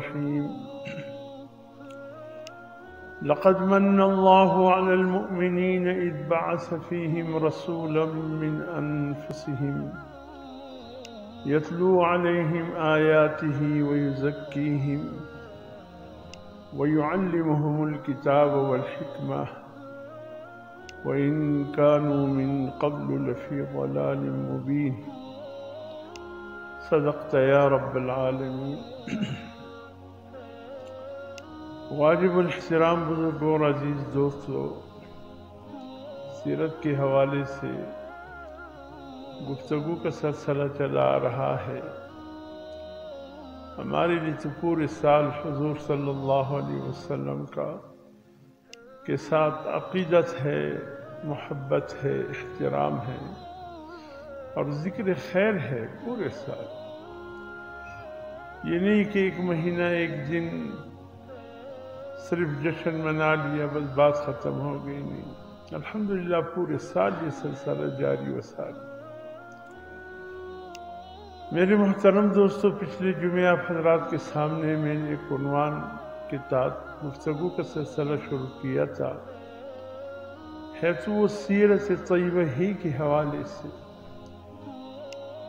الرحيم لقد من الله على المؤمنين إذ بعث فيهم رسولا من أنفسهم يتلو عليهم آياته ويزكيهم ويعلمهم الكتاب والحكمة وإن كانوا من قبل لفي ضلال مبين صدقت يا رب العالمین۔ واجب الاحترام بزرگوں اور عزیز دوستو، سیرت کے حوالے سے گفتگو کا سلسلہ چلا رہا ہے۔ ہمارے لیے تو پورے سال حضور صلی اللہ علیہ وسلم کا کے ساتھ عقیدت ہے، محبت ہے، احترام ہے اور ذکر خیر ہے پورے سال۔ یہ نہیں کہ ایک مہینہ ایک دن صرف جشن منا لیا بس بات ختم ہو گئی، نہیں، الحمدللہ پورے سال یہ سلسلہ جاری و ساری۔ میرے محترم دوستو، پچھلے جمعے آپ حضرات کے سامنے میں نے ایک عنوان کے تحت گفتگو کا سلسلہ شروع کیا تھا، ہے تو وہ سیرت طیبہ ہی کے حوالے سے،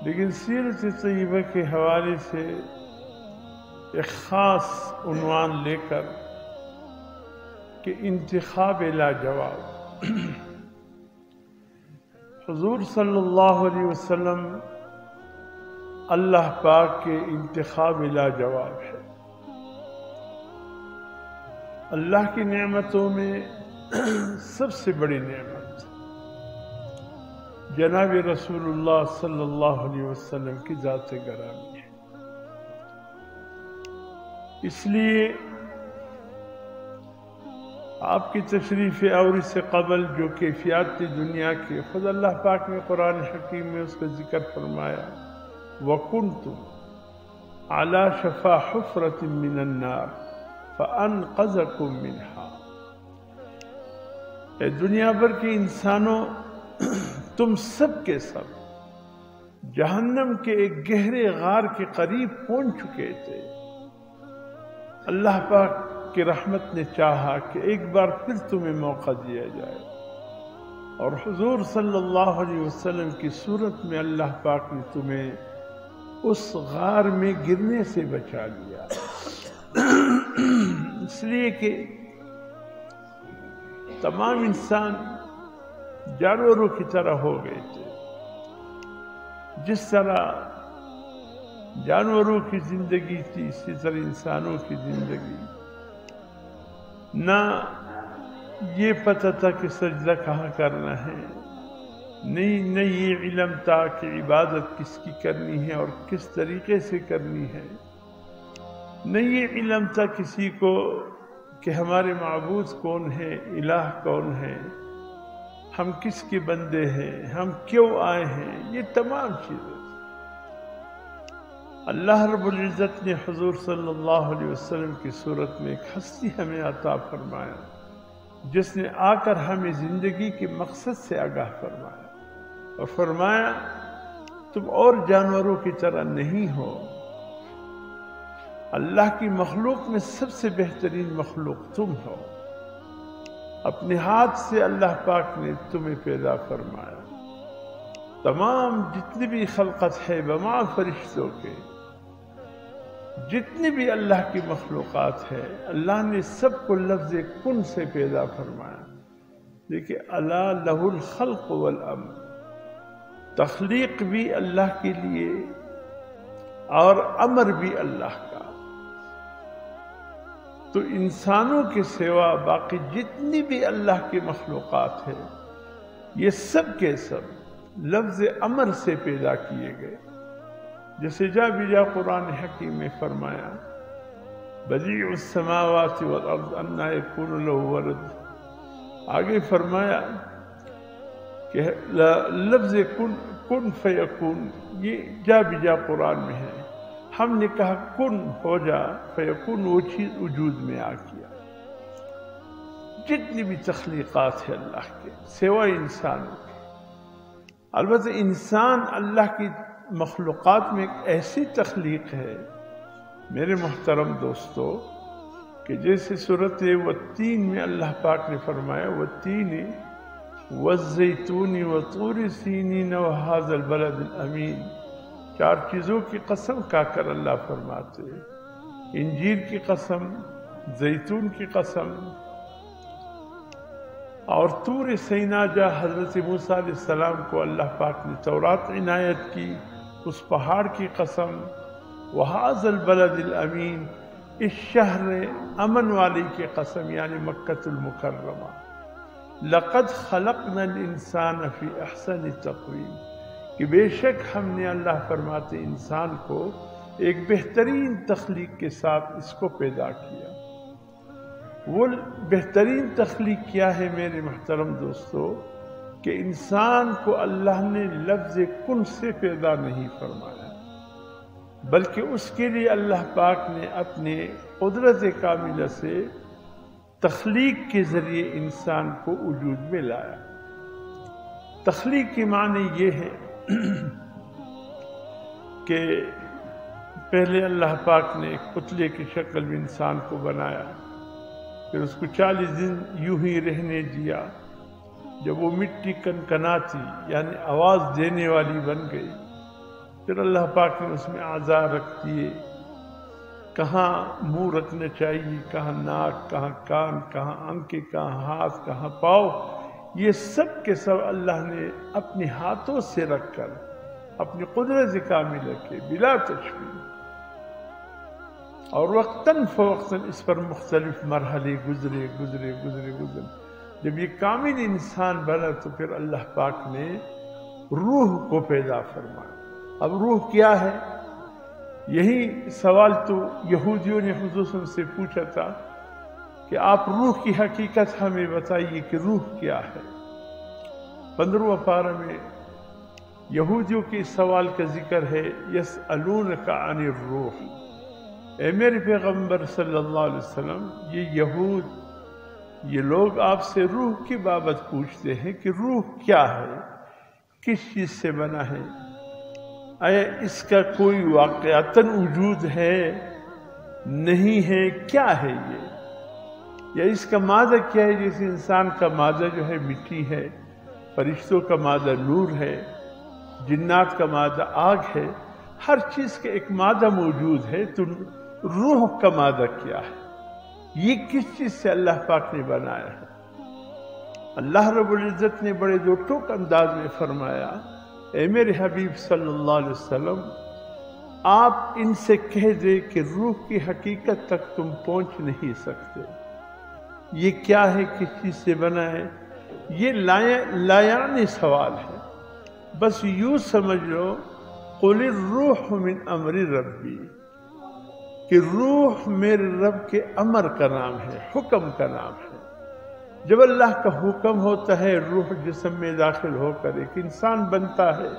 لیکن سیرت طیبہ کے حوالے سے ایک خاص عنوان لے کر کہ انتخاب لاجواب۔ حضور صلی اللہ علیہ وسلم اللہ پاک کے انتخاب لاجواب ہے۔ اللہ کی نعمتوں میں سب سے بڑی نعمت جناب رسول اللہ صلی اللہ علیہ وسلم کی ذات گرامی ہے۔ اس لیے آپ کی تشریف آوری سے قبل جو کیفیات تھی دنیا کے، خود اللہ پاک نے قرآن حکیم میں اس کا ذکر فرمایا، وَكُنْتُمْ عَلَى شَفَا حُفْرَةٍ مِّنَ النَّارِ فَأَنْقَذَكُم مِّنْهَا۔ اے دنیا بھر کے انسانوں، تم سب کے سب جہنم کے ایک گہرے غار کے قریب پہنچ چکے تھے۔ اللہ پاک کی رحمت نے چاہا کہ ایک بار پھر تمہیں موقع دیا جائے، اور حضور صلی اللہ علیہ وسلم کی صورت میں اللہ پاک نے تمہیں اس غار میں گرنے سے بچا لیا۔ اس لیے کہ تمام انسان جانوروں کی طرح ہو گئے تھے۔ جس طرح جانوروں کی زندگی تھی، اسی طرح انسانوں کی زندگی۔ نہ یہ پتہ تھا کہ سجدہ کہاں کرنا ہے، نہ یہ علم تھا کہ عبادت کس کی کرنی ہے اور کس طریقے سے کرنی ہے، نہ یہ علم تھا کسی کو کہ ہمارے معبود کون ہے، الہ کون ہے، ہم کس کے بندے ہیں، ہم کیوں آئے ہیں، یہ تمام چیزیں۔ اللہ رب العزت نے حضور صلی اللہ علیہ وسلم کی صورت میں ایک ہستی ہمیں عطا فرمایا، جس نے آ کر ہمیں زندگی کے مقصد سے آگاہ فرمایا اور فرمایا تم اور جانوروں کی طرح نہیں ہو، اللہ کی مخلوق میں سب سے بہترین مخلوق تم ہو۔ اپنے ہاتھ سے اللہ پاک نے تمہیں پیدا فرمایا۔ تمام جتنی بھی خلقت ہے بما فرشتوں کے، جتنی بھی اللہ کی مخلوقات ہے، اللہ نے سب کو لفظ کن سے پیدا فرمایا۔ لیکن الا لہ الخلق والامر، تخلیق بھی اللہ کے لیے اور امر بھی اللہ کا۔ تو انسانوں کے سوا باقی جتنی بھی اللہ کی مخلوقات ہے، یہ سب کے سب لفظ امر سے پیدا کیے گئے۔ جیسے جا بجا قرآن حکیم میں فرمایا، بدیع السماوات والارض انا یکون له ولد۔ آگے فرمایا کہ لفظ کن فیکون، یہ جا بجا قرآن میں ہے۔ ہم نے کہا کن ہو جا، فیکون وہ چیز وجود میں آ گیا۔ جتنی بھی تخلیقات ہے اللہ کے سوائے انسانوں کے، البتہ انسان اللہ کی مخلوقات میں ایک ایسی تخلیق ہے میرے محترم دوستو کہ جیسے صورت والتین میں اللہ پاک نے فرمایا والتین والزیتون وطور سینین وہذا البلد الامین، 4 چیزوں کی قسم کھا کر اللہ فرماتے ہیں، انجیر کی قسم، زیتون کی قسم، اور طور سینا جا حضرت موسیٰ علیہ السلام کو اللہ پاک نے تورات عنایت کی، اس پہاڑ کی قسم، وہذا البلد الامین، اس شہر امن والی کی قسم یعنی مکہ المکرمہ، لقد خلقنا الانسان فی احسن تقویم، کہ بے شک ہم نے اللہ فرماتے انسان کو ایک بہترین تخلیق کے ساتھ اس کو پیدا کیا۔ وہ بہترین تخلیق کیا ہے میرے محترم دوستو کہ انسان کو اللہ نے لفظ کن سے پیدا نہیں فرمایا، بلکہ اس کے لیے اللہ پاک نے اپنے قدرت کاملہ سے تخلیق کے ذریعے انسان کو وجود میں لایا۔ تخلیق کے معنی یہ ہے کہ پہلے اللہ پاک نے ایک پتلے کی شکل میں انسان کو بنایا، پھر اس کو 40 دن یوں ہی رہنے دیا، جب وہ مٹی کنکناتی یعنی آواز دینے والی بن گئی، پھر اللہ پاک نے اس میں اعضاء رکھ دیے، کہاں منہ رکھنا چاہیے، کہاں ناک، کہاں کان، کہاں آنکھیں، کہاں ہاتھ، کہاں پاؤں، یہ سب کے سب اللہ نے اپنے ہاتھوں سے رکھ کر اپنی قدرت کاملہ کے بلا تشبیہ اور وقتاً فوقتاً اس پر مختلف مرحلے گزرے۔ جب یہ کامل انسان بنا تو پھر اللہ پاک نے روح کو پیدا فرمایا۔ اب روح کیا ہے؟ یہی سوال تو یہودیوں نے حضور صلی اللہ علیہ وسلم سے پوچھا تھا کہ آپ روح کی حقیقت ہمیں بتائیے کہ روح کیا ہے۔ 15واں پارہ میں یہودیوں کے سوال کا ذکر ہے، یسألونک عن الروح، اے میرے پیغمبر صلی اللہ علیہ وسلم، یہ لوگ آپ سے روح کی بابت پوچھتے ہیں کہ روح کیا ہے، کس چیز سے بنا ہے، آیا اس کا کوئی واقعتاً وجود ہے، نہیں ہے، کیا ہے یہ، یا اس کا مادہ کیا ہے؟ جیسے انسان کا مادہ جو ہے مٹی ہے، فرشتوں کا مادہ نور ہے، جنات کا مادہ آگ ہے، ہر چیز کا ایک مادہ موجود ہے، تو روح کا مادہ کیا ہے، یہ کس چیز سے اللہ پاک نے بنایا ہے؟ اللہ رب العزت نے بڑے دو ٹوک انداز میں فرمایا، اے میرے حبیب صلی اللہ علیہ وسلم، آپ ان سے کہہ دیں کہ روح کی حقیقت تک تم پہنچ نہیں سکتے، یہ کیا ہے، کس چیز سے بنا ہے، یہ لایعنی سوال ہے، بس یوں سمجھ لو قل الروح من امر ربی، کہ روح میرے رب کے امر کا نام ہے، حکم کا نام ہے۔ جب اللہ کا حکم ہوتا ہے روح جسم میں داخل ہو کر ایک انسان بنتا ہے،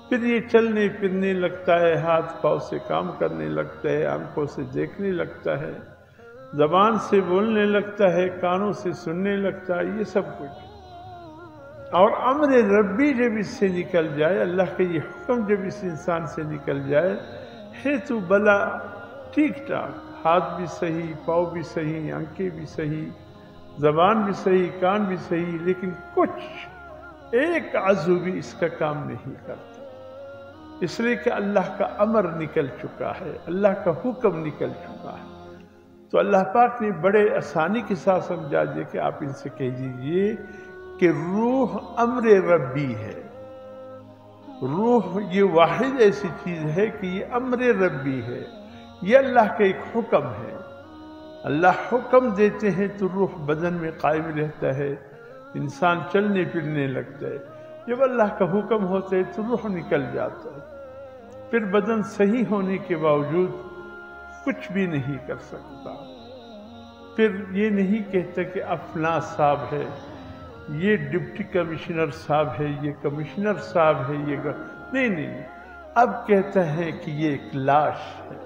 پھر یہ چلنے پھرنے لگتا ہے، ہاتھ پاؤں سے کام کرنے لگتا ہے، آنکھوں سے دیکھنے لگتا ہے، زبان سے بولنے لگتا ہے، کانوں سے سننے لگتا ہے، یہ سب کچھ۔ اور امر ربی جب اس سے نکل جائے، اللہ کا یہ حکم جب اس انسان سے نکل جائے ہے تو بلا ٹھیک ٹھاک، ہاتھ بھی صحیح، پاؤں بھی صحیح، آنکھیں بھی صحیح، زبان بھی صحیح، کان بھی صحیح، لیکن کچھ ایک عضو بھی اس کا کام نہیں کرتا، اس لیے کہ اللہ کا امر نکل چکا ہے، اللہ کا حکم نکل چکا ہے۔ تو اللہ پاک نے بڑے آسانی کے ساتھ سمجھا دیا کہ آپ ان سے کہہ دیجئے کہ روح امر ربی ہے، روح یہ واحد ایسی چیز ہے کہ یہ امر ربی ہے، یہ اللہ کا ایک حکم ہے، اللہ حکم دیتے ہیں تو روح بدن میں قائم رہتا ہے، انسان چلنے پھرنے لگتا ہے، جب اللہ کا حکم ہوتا ہے تو روح نکل جاتا ہے، پھر بدن صحیح ہونے کے باوجود کچھ بھی نہیں کر سکتا، پھر یہ نہیں کہتا کہ فلاں صاحب ہے، یہ ڈپٹی کمشنر صاحب ہے، یہ کمشنر صاحب ہے، یہ نہیں، اب کہتا ہے کہ یہ ایک لاش ہے۔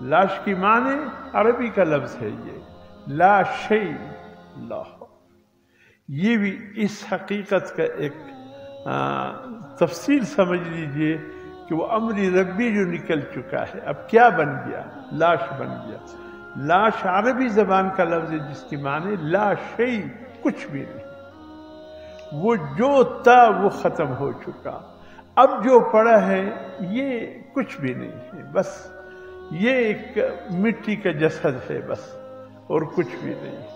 لاش کی معنی عربی کا لفظ ہے یہ لا شیء لا، یہ بھی اس حقیقت کا ایک تفصیل سمجھ لیجئے کہ کہ وہ امر ربی جو نکل چکا ہے اب کیا بن گیا؟ لاش بن گیا۔ لاش عربی زبان کا لفظ ہے جس کی معنی لا شیء، کچھ بھی نہیں، وہ جو تھا وہ ختم ہو چکا، اب جو پڑا ہے یہ کچھ بھی نہیں ہے، بس یہ ایک مٹی کا جسد ہے بس، اور کچھ بھی نہیں ہے۔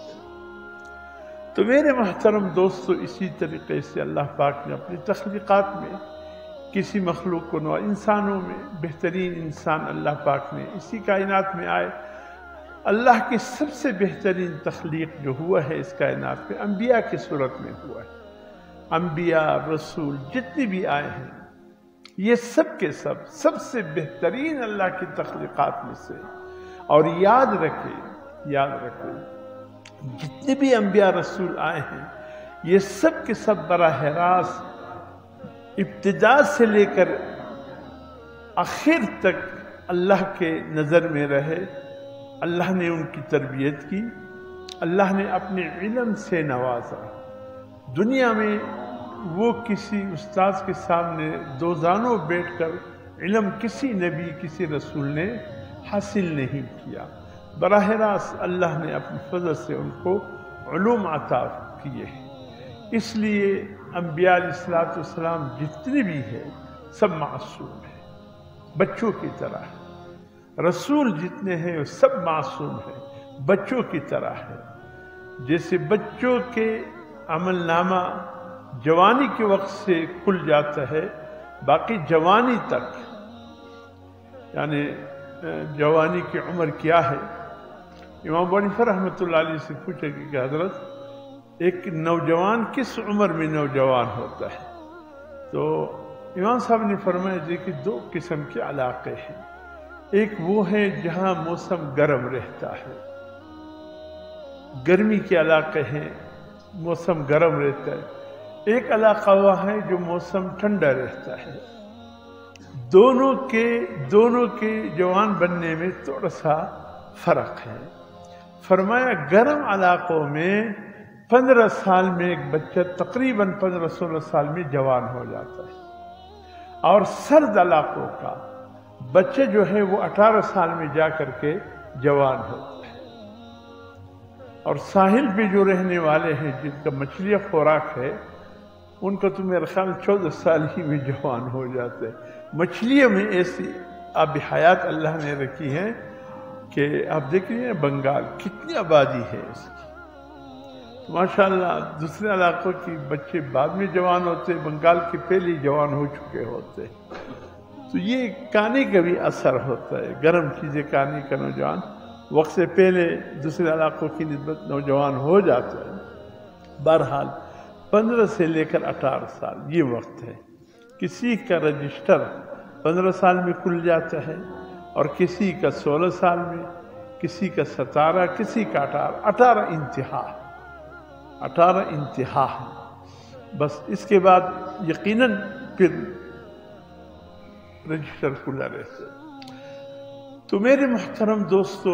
تو میرے محترم دوستو، اسی طریقے سے اللہ پاک نے اپنی تخلیقات میں کسی مخلوق کو انسانوں میں بہترین انسان اللہ پاک نے اسی کائنات میں آئے۔ اللہ کی سب سے بہترین تخلیق جو ہوا ہے اس کائنات میں انبیاء کی صورت میں ہوا ہے۔ انبیاء، رسول جتنے بھی آئے ہیں یہ سب کے سب سے بہترین اللہ کی تخلیقات میں سے۔ اور یاد رکھیں جتنے بھی انبیاء رسول آئے ہیں یہ سب کے سب براہ راست ابتدا سے لے کر آخر تک اللہ کے نظر میں رہے، اللہ نے ان کی تربیت کی، اللہ نے اپنے علم سے نوازا۔ دنیا میں وہ کسی استاذ کے سامنے دوزانوں بیٹھ کر علم کسی نبی کسی رسول نے حاصل نہیں کیا، براہ راست اللہ نے اپنے فضل سے ان کو علوم عطا کیے ہیں۔ اس لیے انبیاء علیہ السلام جتنے بھی ہیں سب معصوم ہیں، بچوں کی طرح ہیں۔ رسول جتنے ہیں وہ سب معصوم ہیں، بچوں کی طرح ہے۔ جیسے بچوں کے عمل نامہ جوانی کے وقت سے کھل جاتا ہے، باقی جوانی تک، یعنی جوانی کی عمر کیا ہے؟ امام ابو حنیفہ رحمۃ اللہ علیہ سے پوچھا کہ حضرت ایک نوجوان کس عمر میں نوجوان ہوتا ہے؟ تو امام صاحب نے فرمایا کہ دو قسم کے علاقے ہیں، ایک وہ ہے جہاں موسم گرم رہتا ہے، گرمی کے علاقے ہیں، موسم گرم رہتا ہے، ایک علاقہ وہ ہے جو موسم ٹھنڈا رہتا ہے۔ دونوں کے جوان بننے میں تھوڑا سا فرق ہے۔ فرمایا گرم علاقوں میں 15 سال میں ایک بچہ تقریباً 15-16 سال میں جوان ہو جاتا ہے، اور سرد علاقوں کا بچہ جو ہے وہ 18 سال میں جا کر کے جوان ہوتا ہے۔ اور ساحل پہ جو رہنے والے ہیں جن کا مچھلیاں خوراک ہے ان کا تو میرا خیال 14 سال ہی میں جوان ہو جاتے ہیں۔ مچھلیوں میں ایسی آب حیات اللہ نے رکھی ہے کہ آپ دیکھ رہے ہیں بنگال کتنی آبادی ہے اس کی، ماشاءاللہ دوسرے علاقوں کی بچے بعد میں جوان ہوتے، بنگال کے پہلے جوان ہو چکے ہوتے۔ تو یہ کھانے کا بھی اثر ہوتا ہے، گرم چیزیں کھانے کا نوجوان وقت سے پہلے دوسرے علاقوں کی نسبت نوجوان ہو جاتا ہے۔ بہرحال 15 سے لے کر 18 سال یہ وقت ہے۔ کسی کا رجسٹر 15 سال میں کھل جاتا ہے، اور کسی کا 16 سال میں، کسی کا 17، کسی کا 18 انتہا ہے۔ بس اس کے بعد یقیناً پھر رجسٹر کھلا رہتا ہے۔ تو میرے محترم دوستو،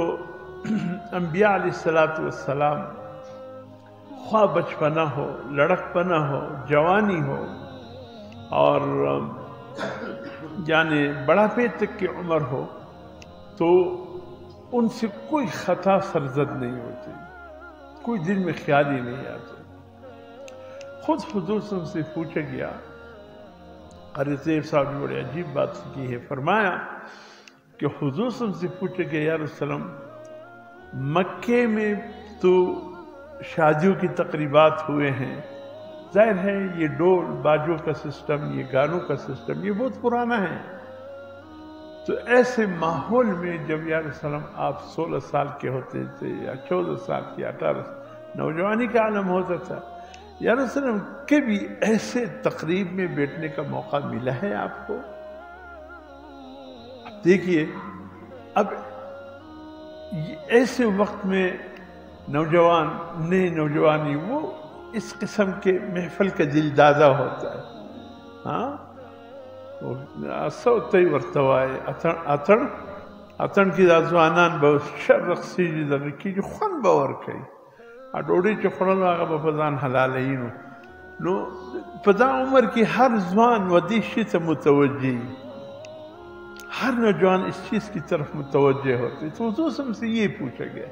انبیاء علیہ السلام خواہ بچپنا ہو، لڑکپنا ہو، جوانی ہو، اور یعنی بڑھاپے تک کی عمر ہو، تو ان سے کوئی خطا سرزد نہیں ہوتی، کوئی دل میں خیال ہی نہیں آتا۔ خود حضور صلی اللہ علیہ وسلم سے پوچھا گیا، قاری طیب صاحب نے بڑی عجیب بات کی ہے، فرمایا کہ حضور صلی اللہ علیہ وسلم سے پوچھا گیا یا رسول اللہ، مکے میں تو شادیوں کی تقریبات ہوئے ہیں، ظاہر ہے یہ ڈول باجوں کا سسٹم، یہ گانوں کا سسٹم یہ بہت پرانا ہے، تو ایسے ماحول میں جب یا رسول اللہ آپ 16 سال کے ہوتے تھے یا 14 سال کے، 18 نوجوانی کا عالم ہوتا تھا، یا رسول اللہ کبھی ایسے تقریب میں بیٹھنے کا موقع ملا ہے آپ کو؟ اب دیکھیے، اب ایسے وقت میں نوجوان نئے نوجوانی وہ اس قسم کے محفل کا دل دادا ہوتا ہے، ہاں سوتی ورتوائے اتن کی ځوانان به شر رقصیږي دغه کېږي خوند به ورکوي، ډوډۍ چې خوړل هغه به په ځان حلالوي. نو په دا عمر کې هر ځوان و دې شي ته متوجه وي ہر نوجوان اس چیز کی طرف متوجہ ہوتے. تو حضور صلی اللہ علیہ وسلم سے یہ پوچھا گیا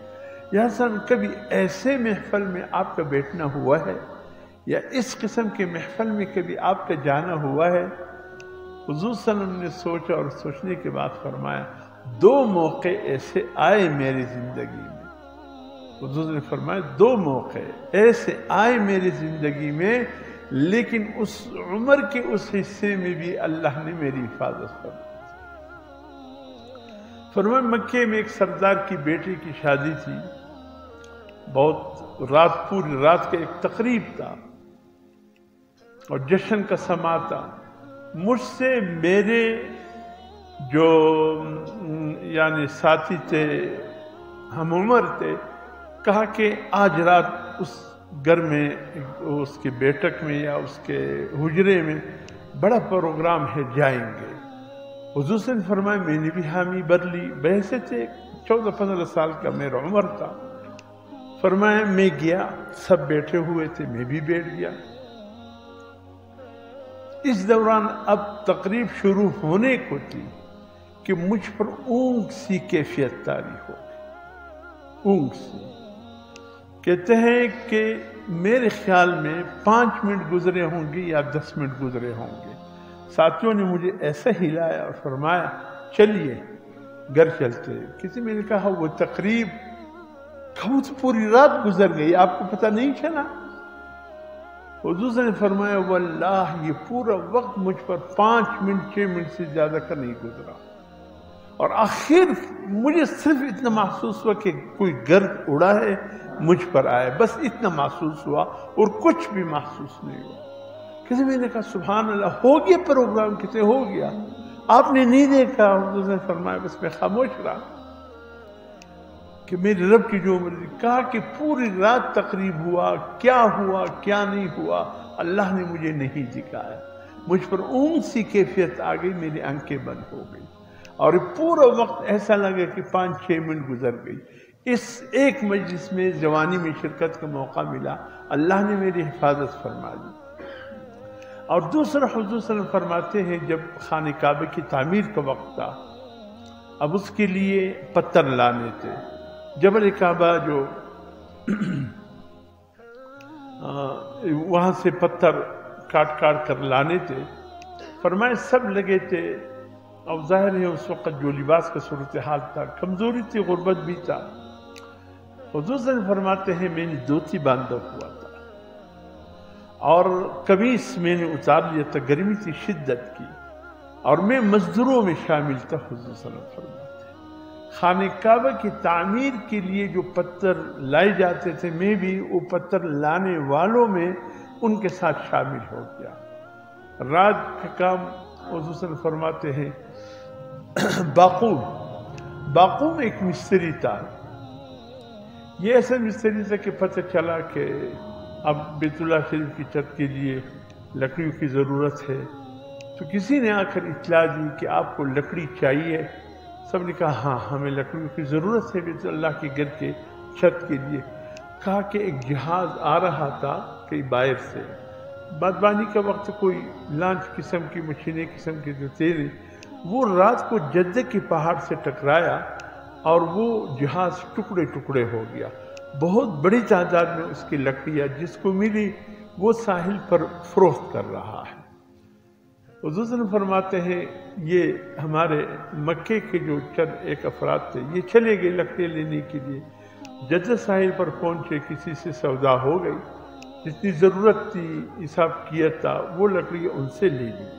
یا حسن کبھی ایسے محفل میں آپ کا بیٹھنا ہوا ہے یا اس قسم کے محفل میں کبھی آپ کا جانا ہوا ہے؟ حضور صلی اللہ علیہ وسلم نے سوچا اور سوچنے کے بعد فرمایا 2 موقع ایسے آئے میری زندگی میں. حضور نے فرمایا 2 موقع ایسے آئے میری زندگی میں، لیکن اس عمر کے اس حصے میں بھی اللہ نے میری حفاظت فرمائی. فرمایا مکے میں ایک سردار کی بیٹی کی شادی تھی، بہت رات، پوری رات کا ایک تقریب تھا اور جشن کا سما تھا. مجھ سے میرے جو یعنی ساتھی تھے، ہم عمر تھے، کہا کہ آج رات اس گھر میں، اس کے بیٹھک میں یا اس کے حجرے میں بڑا پروگرام ہے، جائیں گے. حضور سے فرمایا میں نے بھی حامی بھر لی. بحیثیت 14-15 سال کا میرا عمر تھا. فرمایا میں گیا، سب بیٹھے ہوئے تھے، میں بھی بیٹھ گیا. اس دوران اب تقریب شروع ہونے کو تھی کہ مجھ پر اونگ سی کیفیت طاری ہو گئی. اونگ سی کہتے ہیں کہ میرے خیال میں 5 منٹ گزرے ہوں گے یا 10 منٹ گزرے ہوں گے. ساتھیوں نے مجھے ایسا ہلایا اور فرمایا چلیے گھر چلتے. کسی میں نے کہا وہ تقریب کب پوری رات گزر گئی، آپ کو پتہ نہیں چلا؟ حضور نے فرمایا واللہ یہ پورا وقت مجھ پر 5 منٹ 6 منٹ سے زیادہ کا نہیں گزرا. اور آخر مجھے صرف اتنا محسوس ہوا کہ کوئی گرد اڑا ہے مجھ پر آئے، بس اتنا محسوس ہوا اور کچھ بھی محسوس نہیں ہوا. کسی میں نے کہا سبحان اللہ، ہو گیا پروگرام، کسے ہو گیا، آپ نے نہیں دیکھا؟ حضور نے فرمایا بس میں خاموش رہا کہ میرے رب کی جو مرضی. کہا کہ پوری رات تقریب ہوا کیا نہیں ہوا اللہ نے مجھے نہیں دکھایا. مجھ پر اونگ سی کیفیت آ گئی، میری آنکھیں بند ہو گئی اور پورا وقت ایسا لگا کہ 5-6 منٹ گزر گئی. اس ایک مجلس میں جوانی میں شرکت کا موقع ملا، اللہ نے میری حفاظت فرما دی. اور دوسرا حضور صلی اللہ علیہ وسلم فرماتے ہیں جب خانہ کعبہ کی تعمیر کا وقت تھا، اب اس کے لیے پتھر لانے تھے. جبل کعبہ جو وہاں سے پتھر کاٹ کر لانے تھے. فرمائے سب لگے تھے. اب ظاہر ہے اس وقت جو لباس کا صورتحال تھا، کمزوری تھی، غربت بھی تھا. حضور صلی اللہ علیہ وسلم فرماتے ہیں میں نے دھوتی باندھا ہوا تھا اور قمیص میں نے اتار لیا تھا، گرمی تھی شدت کی، اور میں مزدوروں میں شامل تھا. حضور صلی اللہ علیہ وسلم فرماتے ہیں خانہ کعبہ کی تعمیر کے لیے جو پتھر لائے جاتے تھے، میں بھی وہ پتھر لانے والوں میں ان کے ساتھ شامل ہو گیا. رات کا کام حضور صلی اللہ علیہ وسلم فرماتے ہیں باقوم ایک مستری تھا. یہ ایسا مستری تھا کہ پتہ چلا کہ اب بیت اللہ شریف کی چھت کے لیے لکڑیوں کی ضرورت ہے. تو کسی نے آ کر اطلاع دی کہ آپ کو لکڑی چاہیے. سب نے کہا ہاں ہمیں لکڑیوں کی ضرورت ہے بیت اللہ کے گھر کے چھت کے لیے. کہا کہ ایک جہاز آ رہا تھا کئی باہر سے، بادبانی کا وقت، کوئی لانچ قسم کی مشینیں قسم کے جو تیرے، وہ رات کو جدہ کے پہاڑ سے ٹکرایا اور وہ جہاز ٹکڑے ٹکڑے ہو گیا. بہت بڑی تعداد میں اس کی لکڑیاں جس کو ملی وہ ساحل پر فروخت کر رہا ہے. حضور صلی اللہ علیہ وسلم فرماتے ہیں یہ ہمارے مکے کے جو چند ایک افراد تھے، یہ چلے گئے لکڑیاں لینے کے لیے. جدہ ساحل پر پہنچے، کسی سے سودا ہو گئی، جتنی ضرورت تھی حساب کیا تھا وہ لکڑیاں ان سے لے لی.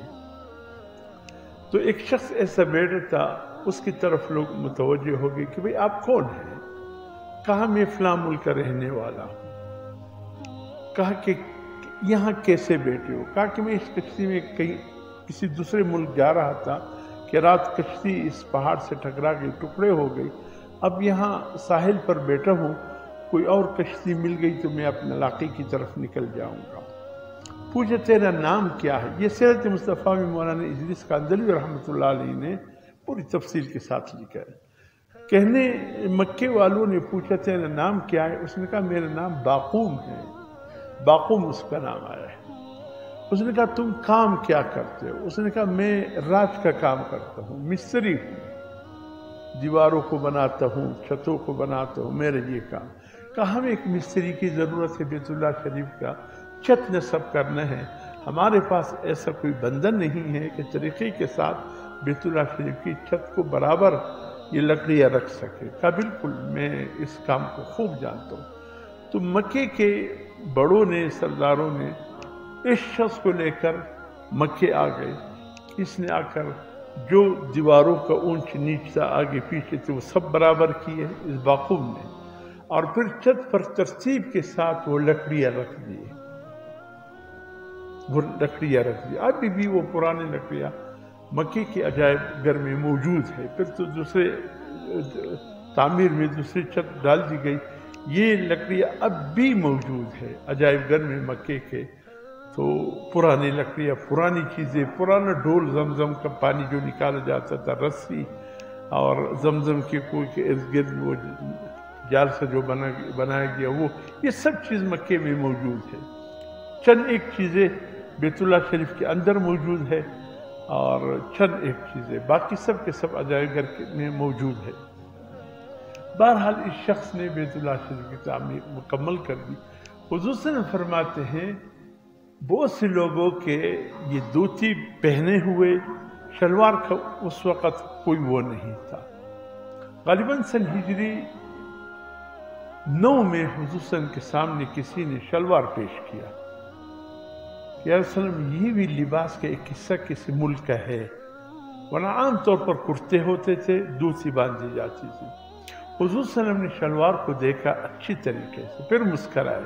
تو ایک شخص ایسا بیٹھا تھا، اس کی طرف لوگ متوجہ ہو گئے کہ بھئی آپ کون ہیں؟ کہا میں فلاں ملک کا رہنے والا ہوں. کہا کہ یہاں کیسے بیٹھے ہو؟ کہا کہ میں اس کشتی میں کسی دوسرے ملک جا رہا تھا کہ رات کشتی اس پہاڑ سے ٹکرا گئی، ٹکڑے ہو گئی، اب یہاں ساحل پر بیٹھا ہوں، کوئی اور کشتی مل گئی تو میں اپنے علاقے کی طرف نکل جاؤں گا. پوچھا تیرا نام کیا ہے؟ یہ سیرت مصطفیٰ میں مولانا ادریس کاندھلوی رحمۃ اللہ علیہ نے پوری تفصیل کے ساتھ لکھا ہے. کہنے مکے والوں نے پوچھا تیرا نام کیا ہے؟ اس نے کہا میرا نام باقوم ہے. باقوم اس کا نام آیا ہے. اس نے کہا تم کام کیا کرتے ہو؟ اس نے کہا میں رات کا کام کرتا ہوں، مستری ہوں، دیواروں کو بناتا ہوں، چھتوں کو بناتا ہوں، میرے یہ کام۔ کہا ہمیں ایک مستری کی ضرورت ہے بیت اللہ شریف کا چھت نصب کرنا ہے، ہمارے پاس ایسا کوئی بندن نہیں ہے کہ طریقے کے ساتھ بیت اللہ شریف کی چھت کو برابر یہ لکڑیاں رکھ سکے۔ کہا بالکل میں اس کام کو خوب جانتا ہوں۔ تو مکے کے بڑوں نے، سرداروں نے اس شخص کو لے کر مکے آ گئے۔ اس نے آ کر جو دیواروں کا اونچ نیچ تھا، آگے پیچھے تھے، وہ سب برابر کیے اس باقوم نے، اور پھر چھت پر ترتیب کے ساتھ وہ لکڑیاں رکھ دیے، ابھی بھی وہ پرانے لکڑیاں مکے کے عجائب گھر میں موجود ہے۔ پھر تو دوسرے تعمیر میں دوسری چھت ڈال دی گئی، یہ لکڑیاں اب بھی موجود ہے عجائب گھر میں مکے کے۔ تو پرانی لکڑیاں، پرانی چیزیں، پرانا ڈول، زمزم کا پانی جو نکالا جاتا تھا، رسی، اور زمزم کے کوئی کے ارد گرد وہ جال سے جو بنایا گیا، وہ یہ سب چیز مکے میں موجود ہے۔ چند ایک چیزیں بیت اللہ شریف کے اندر موجود ہے، اور چند ایک چیزیں باقی سب کے سب عجائب گھر میں موجود ہے۔ بہرحال اس شخص نے بیت اللہ شریف کی تعمیر مکمل کر دی۔ حضور صلی اللہ علیہ وسلم فرماتے ہیں بہت سے لوگوں کے یہ دھوتی پہنے ہوئے، شلوار کا اس وقت کوئی وہ نہیں تھا۔ غالباً سن ہجری 9 میں حضور صلی اللہ علیہ وسلم کے سامنے کسی نے شلوار پیش کیا، یا رسول اللہ یہ بھی لباس کا ایک حصہ کسی ملک کا ہے، ورنہ عام طور پر کرتے ہوتے تھے، دھوتی باندھی جاتی تھی۔ حضور صلی اللہ علیہ وسلم نے شلوار کو دیکھا اچھی طریقے سے، پھر مسکرائے۔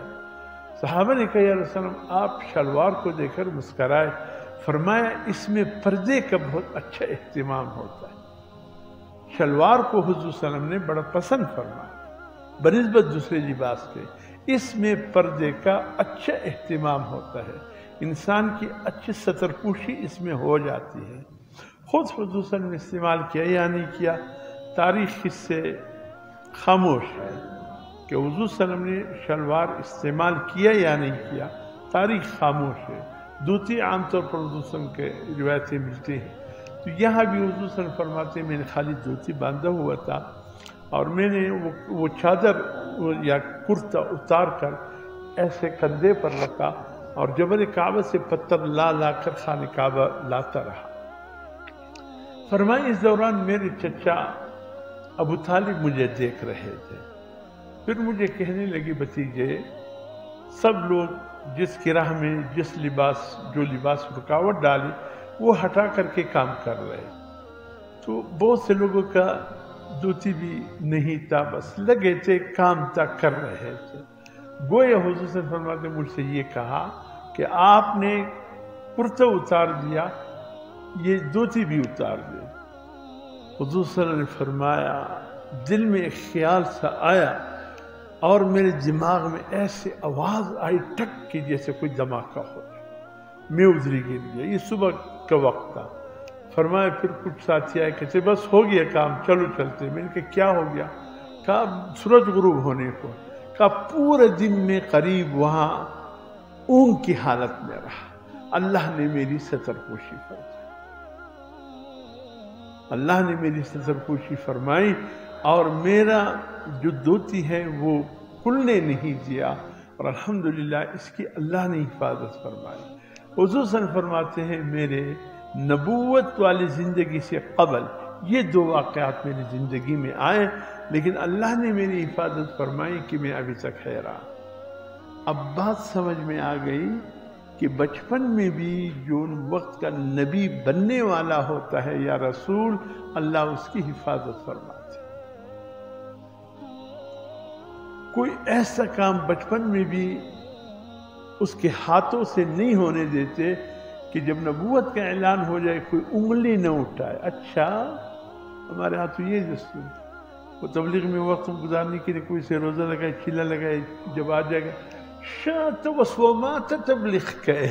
صحابہ نے کہا یا رسول اللہ آپ شلوار کو دیکھ کر مسکرائے، فرمایا اس میں پردے کا بہت اچھا اہتمام ہوتا ہے۔ شلوار کو حضور صلی اللہ علیہ وسلم نے بڑا پسند فرمایا بنسبت دوسرے لباس کے، اس میں پردے کا اچھا اہتمام ہوتا ہے، انسان کی اچھی ستر پوشی اس میں ہو جاتی ہے۔ خود حضور صلی اللہ علیہ وسلم نے استعمال کیا یا نہیں کیا، تاریخ اس سے خاموش ہے کہ حضور صلی اللہ علیہ وسلم نے شلوار استعمال کیا یا نہیں کیا، تاریخ خاموش ہے۔ دھوتی عام طور پر حضور صلی اللہ علیہ وسلم کے روایتیں ملتی ہیں، تو یہاں بھی حضور صلی اللہ علیہ وسلم فرماتے ہیں میں نے خالی دھوتی باندھا ہوا تھا، اور میں نے وہ چادر یا کرتا اتار کر ایسے کندھے پر رکھا، اور جبل کعبہ سے پتھر لا کر خانہ کعبہ لاتا رہا۔ فرمائے اس دوران میرے چچا ابو طالب مجھے دیکھ رہے تھے، پھر مجھے کہنے لگے بھتیجے سب لوگ جس کی راہ میں جو لباس رکاوٹ ڈالی وہ ہٹا کر کے کام کر رہے، تو بہت سے لوگوں کا دھوتی بھی نہیں تھا، بس لگے تھے کام تک کر رہے تھے۔ گویا حضور صلی اللہ علیہ وسلم فرماتے مجھ سے یہ کہا کہ آپ نے کرتا اتار دیا، یہ دھوتی بھی اتار دی۔ حضور صلی اللہ علیہ وسلم نے فرمایا دل میں ایک خیال سا آیا، اور میرے دماغ میں ایسے آواز آئی ٹک کی جیسے کوئی دھماکہ ہو، میں ادھر گر گیا۔ یہ صبح کا وقت تھا۔ فرمایا پھر کچھ ساتھی آئے کہتے بس ہو گیا کام، چلو چلتے۔ میں نے کہا کیا ہو گیا؟ کہا سورج غروب ہونے کو۔ کہا پورے دن میں قریب وہاں اونگ کی حالت میں رہا، اللہ نے میری ستر پوشی فرمائی، اللہ نے میری ستر پوشی فرمائی، اور میرا جو دھوتی ہے وہ کھلنے نہیں دیا، اور الحمدللہ اس کی اللہ نے حفاظت فرمائی۔ حضور صلی اللہ علیہ وسلم فرماتے ہیں میرے نبوت والی زندگی سے قبل یہ 2 واقعات میری زندگی میں آئے، لیکن اللہ نے میری حفاظت فرمائی کہ میں ابھی تک حیران۔ اب بات سمجھ میں آ گئی کہ بچپن میں بھی جو وقت کا نبی بننے والا ہوتا ہے یا رسول، اللہ اس کی حفاظت فرماتے۔ کوئی ایسا کام بچپن میں بھی اس کے ہاتھوں سے نہیں ہونے دیتے کہ جب نبوت کا اعلان ہو جائے کوئی انگلی نہ اٹھائے۔ اچھا ہمارے ہاں تو یہ دستور، وہ تبلیغ میں وقت گزارنے کے لیے کوئی سے روزہ لگائے، چیلا لگائے، جب آ جائے گا شاہ وسومات تبلیغ کہے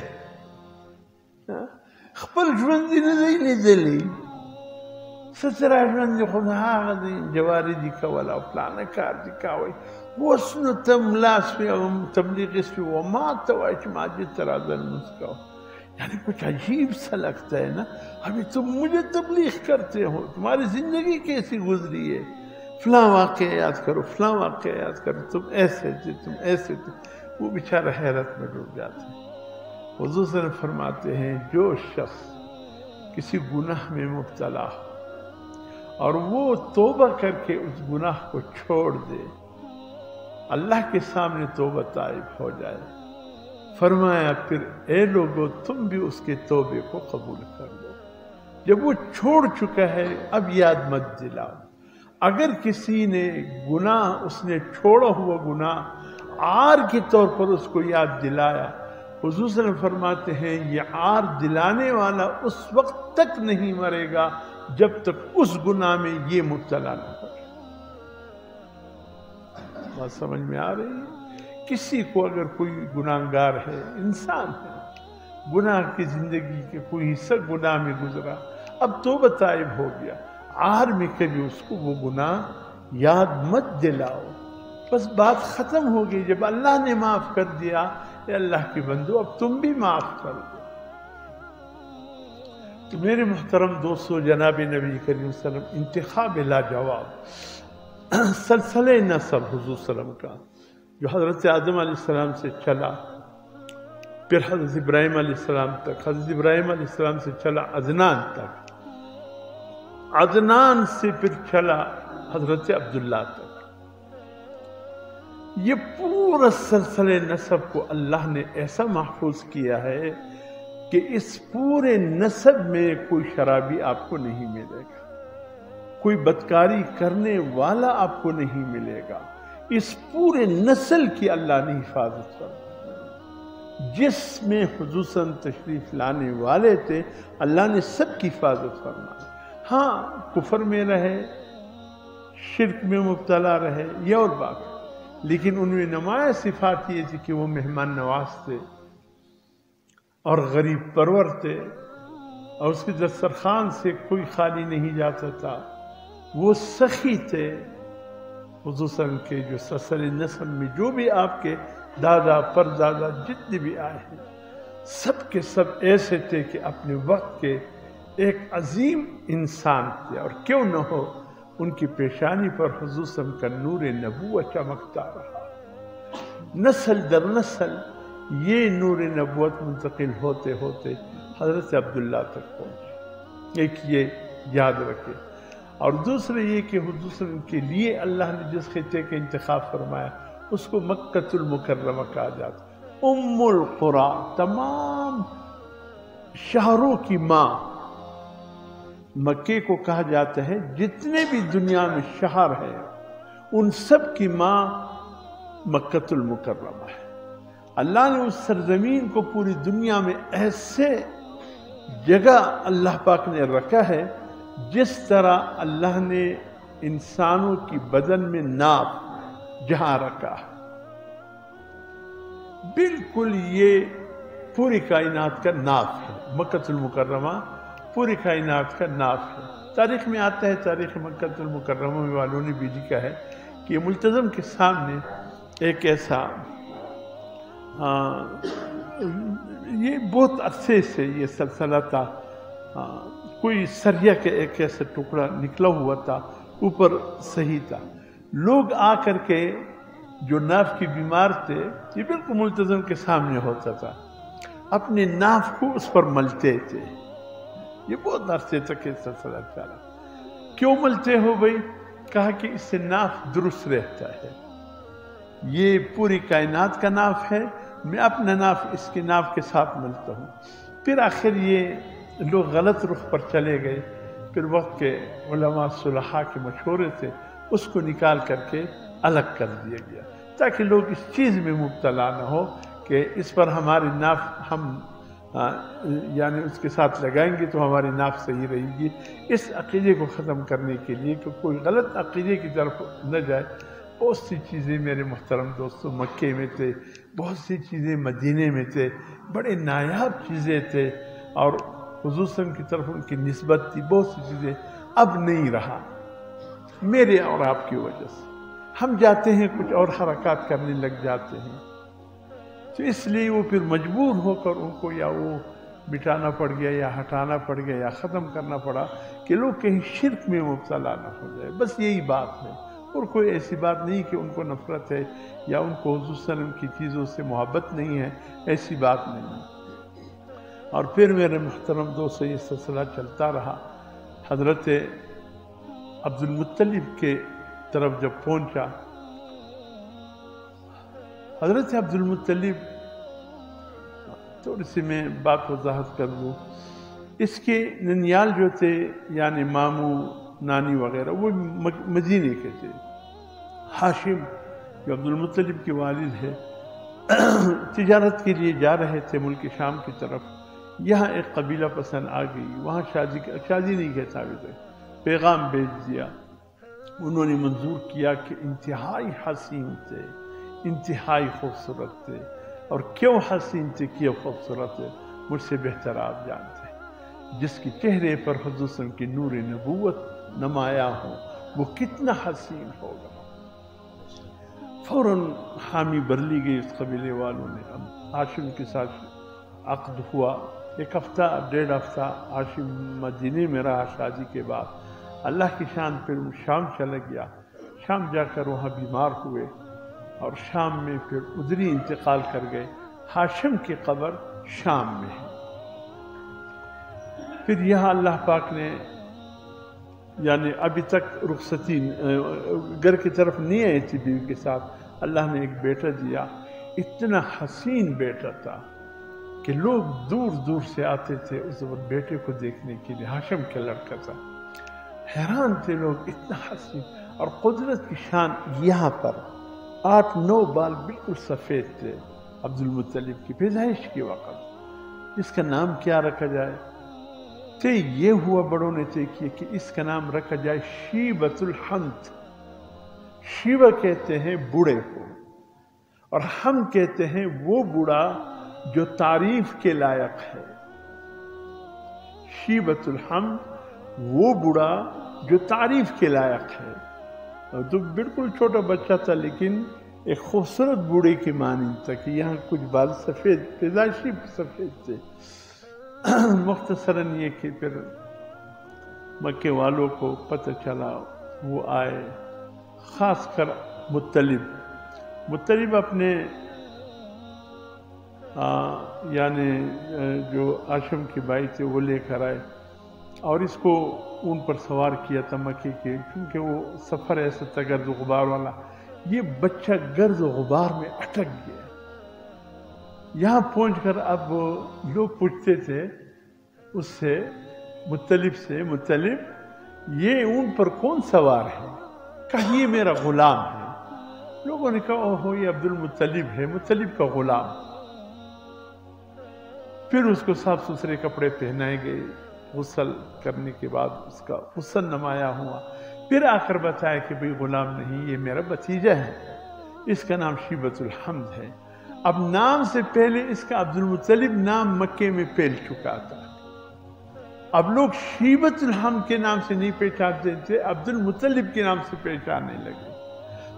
خپل ژوند دې نه دی لیدلی، ستره ژوند دې خو هغه دی جواري دي کول او پلانه کار دي کوئ، اوس نو ته ملا سوې او تبلیغ سوې، وما ته وایي چې ما دې ته راځه لمونځ کوه. یعنی کچھ عجیب سا لگتا ہے نا، ابھی تم مجھے تبلیغ کرتے ہو، تمہاری زندگی کیسی گزری ہے، فلاں واقعہ یاد کرو، فلاں واقعہ یاد کرو، تم ایسے تھے، تم ایسے تھے۔ وہ بیچارہ حیرت میں ڈوب جاتا ہے۔ حضور صلی اللہ علیہ وسلم فرماتے ہیں جو شخص کسی گناہ میں مبتلا ہو اور وہ توبہ کر کے اس گناہ کو چھوڑ دے، اللہ کے سامنے توبہ طائب ہو جائے، فرمایا پھر اے لوگو تم بھی اس کے توبے کو قبول کر لو۔ جب وہ چھوڑ چکا ہے اب یاد مت دلاؤ۔ اگر کسی نے گناہ، اس نے چھوڑا ہوا گناہ عار کے طور پر اس کو یاد دلایا، حضور صلی اللہ علیہ وسلم فرماتے ہیں یہ عار دلانے والا اس وقت تک نہیں مرے گا جب تک اس گناہ میں یہ مبتلا نہ ہو۔ بات سمجھ میں آ رہی ہے؟ کسی کو اگر کوئی گناہگار ہے، انسان ہے، گناہ کی زندگی کے کوئی حصہ گناہ میں گزرا، اب توبہ طائب ہو گیا، عار میں کبھی اس کو وہ گناہ یاد مت دلاؤ، بس بات ختم ہو گئی۔ جب اللہ نے معاف کر دیا، اے اللہ کی بندو اب تم بھی معاف کر دو۔ تو میرے محترم دوستو، جناب نبی کریم صلی اللہ علیہ وسلم انتخاب لاجواب، سلسلہ نسب حضور صلی اللہ علیہ وسلم کا جو حضرت آدم علیہ السلام سے چلا، پھر حضرت ابراہیم علیہ السلام تک، حضرت ابراہیم علیہ السلام سے چلا عدنان تک، عدنان سے پھر چلا حضرت عبداللہ تک۔ یہ پورا سلسلہ نسب کو اللہ نے ایسا محفوظ کیا ہے کہ اس پورے نسب میں کوئی شرابی آپ کو نہیں ملے گا، کوئی بدکاری کرنے والا آپ کو نہیں ملے گا۔ اس پورے نسل کی اللہ نے حفاظت فرمائی۔ جس میں حضور صلی اللہ علیہ وسلم تشریف لانے والے تھے، اللہ نے سب کی حفاظت فرمائی۔ ہاں کفر میں رہے، شرک میں مبتلا رہے، یہ اور بات، لیکن ان میں نمایاں صفات یہ تھی کہ وہ مہمان نواز تھے اور غریب پرور تھے، اور اس کے دسترخوان سے کوئی خالی نہیں جاتا تھا۔ وہ سخی تھے۔ حضور صلی اللہ علیہ وسلم کے جو سلسلہ نسب میں جو بھی آپ کے دادا پردادا جتنے بھی آئے ہیں، سب کے سب ایسے تھے کہ اپنے وقت کے ایک عظیم انسان تھے، اور کیوں نہ ہو ان کی پیشانی پر حضور صلی اللہ علیہ وسلم کا نور نبوت چمکتا رہا۔ نسل در نسل یہ نور نبوت منتقل ہوتے ہوتے حضرت عبداللہ تک پہنچے۔ ایک یہ یاد رکھے، اور دوسرے یہ کہ حضور صلی اللہ علیہ وسلم کے لیے اللہ نے جس خطے کا انتخاب فرمایا اس کو مکۃ المکرمہ کہا جاتا، ام القریٰ، تمام شہروں کی ماں۔ مکے کو کہا جاتا ہے جتنے بھی دنیا میں شہر ہیں ان سب کی ماں مکۃ المکرمہ ہے۔ اللہ نے اس سرزمین کو پوری دنیا میں ایسے جگہ اللہ پاک نے رکھا ہے جس طرح اللہ نے انسانوں کی بدن میں ناف جہاں رکھا ہے، بالکل یہ پوری کائنات کا ناف ہے۔ مکۃ المکرمہ پوری کائنات کا ناف ہے۔ تاریخ میں آتا ہے، تاریخ مکۃ المکرمہ والوں نے بھی لکھا ہے کہ یہ ملتزم کے سامنے ایک ایسا یہ بہت عرصے سے یہ سلسلہ تھا، کوئی سریہ کے ایک ایسا ٹکڑا نکلا ہوا تھا، اوپر صحیح تھا۔ لوگ آ کر کے جو ناف کی بیمار تھے، یہ بالکل ملتزم کے سامنے ہوتا تھا، اپنے ناف کو اس پر ملتے تھے۔ یہ بہت عرصے تک یہ سلسلہ چلا۔ کیوں ملتے ہو بھائی؟ کہا کہ اس سے ناف درست رہتا ہے، یہ پوری کائنات کا ناف ہے، میں اپنا ناف اس کے ناف کے ساتھ ملتا ہوں۔ پھر آخر یہ لوگ غلط رخ پر چلے گئے، پھر وقت کے علماء صلحاء کے مشورے سے اس کو نکال کر کے الگ کر دیا گیا، تاکہ لوگ اس چیز میں مبتلا نہ ہو کہ اس پر ہماری ناف ہم یعنی اس کے ساتھ لگائیں گے تو ہماری ناف صحیح رہے گی۔ اس عقیدے کو ختم کرنے کے لیے کہ کوئی غلط عقیدے کی طرف نہ جائے، بہت سی چیزیں میرے محترم دوستوں مکے میں تھے، بہت سی چیزیں مدینے میں تھے، بڑے نایاب چیزیں تھے، اور حضور صلی اللہ علیہ وسلم کی طرف ان کی نسبت تھی، بہت سی چیزیں اب نہیں رہا میرے اور آپ کی وجہ سے۔ ہم جاتے ہیں کچھ اور حرکات کرنے لگ جاتے ہیں، تو اس لیے وہ پھر مجبور ہو کر ان کو، یا وہ مٹانا پڑ گیا یا ہٹانا پڑ گیا یا ختم کرنا پڑا کہ لوگ کہیں شرک میں مبتلا نہ ہو جائے، بس یہی بات ہے، اور کوئی ایسی بات نہیں کہ ان کو نفرت ہے یا ان کو حضور صلی اللہ علیہ وسلم کی چیزوں سے محبت نہیں ہے، ایسی بات نہیں ہے۔ اور پھر میرے محترم دوست یہ سلسلہ چلتا رہا، حضرت عبد المطلب کے طرف جب پہنچا، حضرت عبد المطلب، تھوڑی سی میں بات وضاحت کر دوں، اس کے ننیال جو تھے یعنی ماموں نانی وغیرہ وہ مدینے کے تھے۔ ہاشم جو عبد المطلب کے والد ہے تجارت کے لیے جا رہے تھے ملک شام کی طرف، یہاں ایک قبیلہ پسند آ گئی، وہاں شادی نہیں کہتا ابھی تک، پیغام بھیج دیا، انہوں نے منظور کیا کہ انتہائی حسین تھے، انتہائی خوبصورت تھے، اور کیوں حسین تھے کیوں خوبصورت تھے مجھ سے بہتر آپ جانتے ہیں، جس کے چہرے پر حضور صلی اللہ علیہ وسلم کی نور نبوت نمایاں ہو وہ کتنا حسین ہوگا۔ فوراً حامی بھر لی گئی اس قبیلے والوں نے۔ اب ہاشم کے ساتھ عقد ہوا، ایک ہفتہ 1.5 ہفتہ ہاشم مدینے میں رہا شادی کے بعد، اللہ کی شان پھر شام چلا گیا، شام جا کر وہاں بیمار ہوئے اور شام میں پھر ادھر ہی انتقال کر گئے۔ ہاشم کی قبر شام میں ہے۔ پھر یہاں اللہ پاک نے یعنی ابھی تک رخصتی گھر کی طرف نہیں آئی تھی بیوی کے ساتھ، اللہ نے ایک بیٹا دیا، اتنا حسین بیٹا تھا کہ لوگ دور دور سے آتے تھے اس وقت بیٹے کو دیکھنے کے لیے، ہاشم کا لڑکا تھا، حیران تھے لوگ، اتنا حسین۔ اور قدرت کی شان یہاں پر 8-9 بال بالکل سفید تھے عبد المطلب کی پیدائش کے وقت۔ اس کا نام کیا رکھا جائے؟ تو یہ ہوا بڑوں نے طے کیا کہ اس کا نام رکھا جائے شیبۃ الحمد۔ شیبہ کہتے ہیں بوڑھے کو، اور ہم کہتے ہیں وہ بوڑھا جو تعریف کے لائق ہے۔ شیبۃ الحمد وہ بوڑھا جو تعریف کے لائق ہے۔ تو بالکل چھوٹا بچہ تھا لیکن ایک خوبصورت بوڑھے کی مانند تھا کہ یہاں کچھ بال سفید، پیدائشی سفید تھے۔ مختصراً یہ کہ پھر مکے والوں کو پتہ چلا، وہ آئے، خاص کر مطلب اپنے یعنی جو ہاشم کے بھائی تھے وہ لے کر آئے اور اس کو اون پر سوار کیا تھا مکے کے، کیونکہ وہ سفر ایسا تھا گرد و غبار والا، یہ بچہ گرد و غبار میں اٹک گیا۔ یہاں پہنچ کر اب لوگ پوچھتے تھے اس سے مطلب یہ اون پر کون سوار ہے؟ کہا یہ میرا غلام ہے۔ لوگوں نے کہا اوہو یہ عبد المطلب ہے، مطلب کا غلام۔ پھر اس کو صاف ستھرے کپڑے پہنائے گئے، غسل کرنے کے بعد اس کا حسن نمایاں ہوا۔ پھر آ کر بتایا کہ بھئی غلام نہیں، یہ میرا بھتیجا ہے، اس کا نام شیبۃ الحمد ہے۔ اب نام سے پہلے اس کا عبد المطلب نام مکے میں پھیل چکا تھا، اب لوگ شیبۃ الحمد کے نام سے نہیں پہچانتے تھے، عبد المطلب کے نام سے پہچاننے لگے۔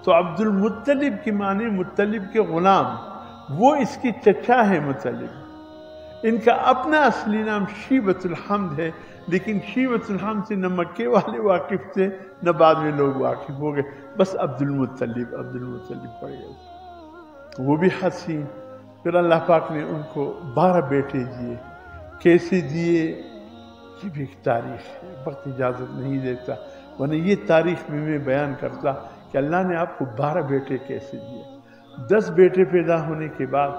تو عبد المطلب کی معنی مطلب کے غلام، وہ اس کی چچا ہے مطلب۔ ان کا اپنا اصلی نام شیبۃ الحمد ہے، لیکن شیبۃ الحمد سے نہ مکے والے واقف تھے نہ بعد میں لوگ واقف ہو گئے، بس عبد المطلب پڑ گئے، وہ بھی حسین۔ پھر اللہ پاک نے ان کو 12 بیٹے دیے۔ کیسے دیے یہ بھی ایک تاریخ ہے، وقت اجازت نہیں دیتا، ورنہ یہ تاریخ میں بیان کرتا کہ اللہ نے آپ کو 12 بیٹے کیسے دیے۔ 10 بیٹے پیدا ہونے کے بعد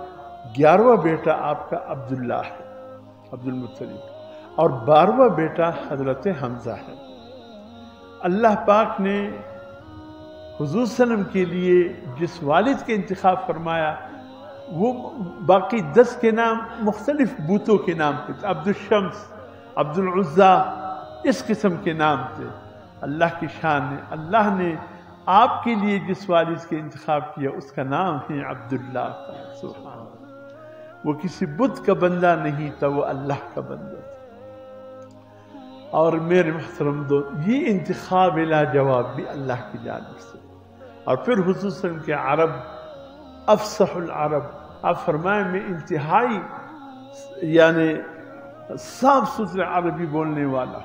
11واں بیٹا آپ کا عبداللہ ہے، عبد المطلب، اور 12واں بیٹا حضرت حمزہ ہے۔ اللہ پاک نے حضور صلی اللہ علیہ وسلم کے لیے جس والد کے انتخاب فرمایا وہ باقی 10 کے نام مختلف بتوں کے نام تھے، عبد الشمس، عبد العزا، اس قسم کے نام تھے۔ اللہ کی شان ہے، اللہ نے آپ کے لیے جس والد کے انتخاب کیا اس کا نام ہے عبداللہ۔ سبحان اللہ، وہ کسی بت کا بندہ نہیں تھا، وہ اللہ کا بندہ تھا۔ اور میرے محترم دوست، یہ انتخاب لا جواب بھی اللہ کی جانب سے۔ اور پھر حضور صلی اللہ علیہ وسلم کے عرب، افصح العرب، آپ فرمائیں میں انتہائی یعنی صاف ستھرے عربی بولنے والا.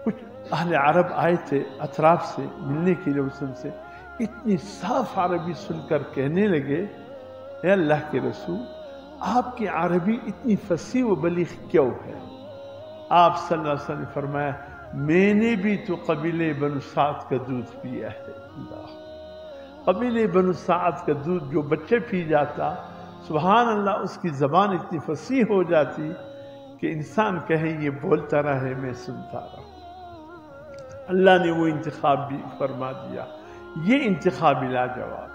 کچھ اہل عرب آئے تھے اطراف سے ملنے کے لیے وسلم سے، اتنی صاف عربی سن کر کہنے لگے اے اللہ کے رسول آپ کی عربی اتنی فصیح و بلیغ کیوں ہے؟ آپ صلی اللہ علیہ وسلم نے فرمایا میں نے بھی تو قبیلے بنو سعد کا دودھ پیا ہے. اللہ، قبیلے بنو سعد کا دودھ جو بچے پی جاتا، سبحان اللہ، اس کی زبان اتنی فصیح ہو جاتی کہ انسان کہے یہ بولتا رہے میں سنتا رہا. اللہ نے وہ انتخاب بھی فرما دیا. یہ انتخاب لاجواب.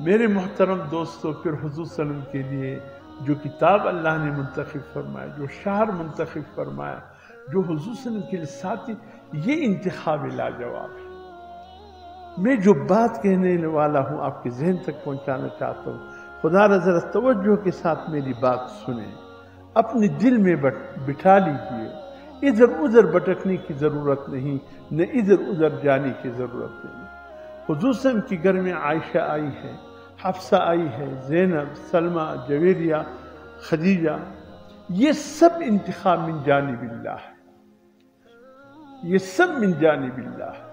میرے محترم دوستو، پھر حضور صلی اللہ علیہ وسلم کے لیے جو کتاب اللہ نے منتخب فرمایا، جو شہر منتخب فرمایا، جو حضور صلی اللہ علیہ وسلم کے لیے ساتھی، یہ انتخاب لاجواب ہے. میں جو بات کہنے والا ہوں آپ کے ذہن تک پہنچانا چاہتا ہوں، خدا را ذرا توجہ کے ساتھ میری بات سنیں، اپنے دل میں بٹھا لیجئے. ادھر ادھر بھٹکنے کی ضرورت نہیں، نہ ادھر ادھر جانے کی ضرورت نہیں. حضور صلی اللہ علیہ وسلم کے گھر میں عائشہ آئی ہے، حفصہ آئی ہے، زینب، سلمہ، جویریہ، خدیجہ، یہ سب انتخاب من جانب اللہ ہے. یہ سب من جانب اللہ ہے.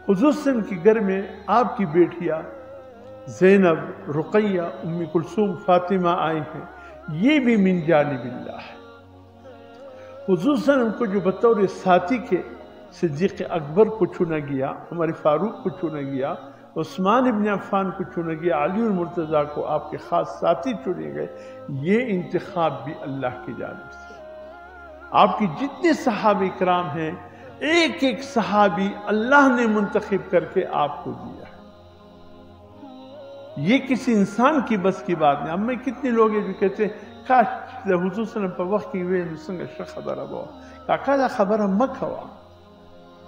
حضور صلی اللہ علیہ وسلم کے گھر میں آپ کی بیٹیاں زینب، رقیہ، ام کلثوم، فاطمہ آئی ہیں، یہ بھی من جانب اللہ ہے. حضور صلی اللہ علیہ وسلم کو جو بطور ساتھی کے صدیق اکبر کو چنا گیا، عمر فاروق کو چنا گیا، عثمان ابن عفان کو چنا گیا، علی المرتضیٰ کو آپ کے خاص ساتھی چنے گئے، یہ انتخاب بھی اللہ کی جانب سے. آپ کی جتنے صحابہ کرام ہیں، ایک ایک صحابی اللہ نے منتخب کر کے آپ کو دیا ہے. یہ کسی انسان کی بس کی بات نہیں. اب میں کتنے لوگ ہیں جو کہتے ہیں کاش حضور صلی اللہ علیہ وسلم پر وقت کی ہوئے نسنگ خبر ابو کاکا خبر مکھوا